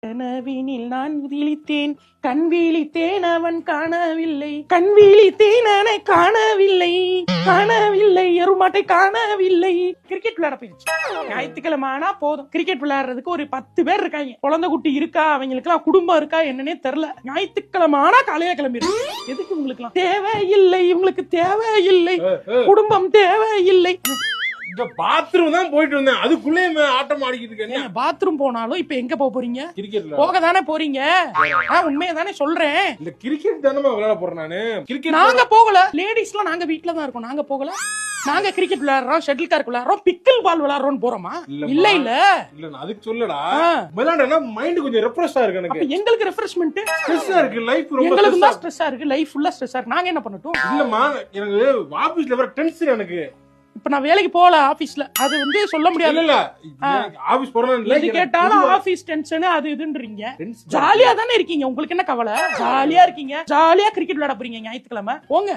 கனவினில் நான் விழித்தேன், கண் விழித்தேன் அவன் காணவில்லை, கண் விழித்தேன் அவனை காணவில்லை, காணவில்லை எருமாட்டை காணவில்லை. கிரிக்கெட் விளையாட போயிடுச்சு. ஞாயிற்றுக்கிழமை ஆனா போதும், கிரிக்கெட் விளையாடுறதுக்கு ஒரு 10 பேர் இருக்காங்க. குழந்தை குட்டி இருக்கா, அவங்களுக்கு எல்லாம் குடும்பம் இருக்கா என்னன்னே தெரியல. ஞாயிற்றுக்கிழமை ஆனா காலையில கிளம்பிடும். எதுக்கு உங்களுக்கு எல்லாம் தேவையில்லை, இவங்களுக்கு தேவையில்லை, குடும்பம் தேவையில்லை. இந்த பாத்ரூம் தான் போயிட்டு வந்தேன், அதுக்குள்ளே ஆட்டம் ஆடிக்கிட்டு இருக்கேன். பாத்ரூம் போனாலும் இப்ப எங்க போறீங்க? கிரிக்கெட்ல போக தானே போறீங்க. உண்மையை தானே சொல்றேன். இந்த கிரிக்கெட் தானே விளையாட போறேன் நானு. கிரிக்கெட் நாங்க போகல, லேடிஸ்லாம் நாங்க வீட்டுல தான் இருக்கோம். நாங்க போகல, நாங்க கிரிக்கெட் விளையாடுறோம், ஷட்டில் கார்க் விளையாடுறோம், பிக்கிள் பால் விளையாடுறோம் போறோமா? இல்ல இல்ல இல்ல அதுக்கு சொல்லடா, விளையாண்டா மைண்ட் கொஞ்சம் ரெஃப்ரெஷ்ஷா இருக்கு. எனக்கு எங்களுக்கு ரெஃப்ரெஷ்மென்ட் ஸ்ட்ரெஸ்ஸா இருக்கு, லைஃப் ரொம்ப எங்களுக்கு தான் ஸ்ட்ரெஸ்ஸா இருக்கு, லைஃப் ஃபுல்லா ஸ்ட்ரெஸ்ஸா இருக்கு. நாங்க என்ன பண்ணட்டும்? இல்லம்மா, எனக்கு ஆபீஸ்ல வர டென்ஷன். எனக்கு இப்ப நான் வேலைக்கு போகல ஆபீஸ்ல, அது வந்து சொல்ல முடியாது. இல்ல ஆபீஸ் போறேன் எது கேட்டாலும் ஆபீஸ் டென்ஷன் அது இதுன்றீங்க. ஜாலியா தானே இருக்கீங்க, உங்களுக்கு என்ன கவலை? ஜாலியா இருக்கீங்க, ஜாலியா கிரிக்கெட் விளையாட போறீங்க ஞாயிற்றுக்கிழமை. போங்க.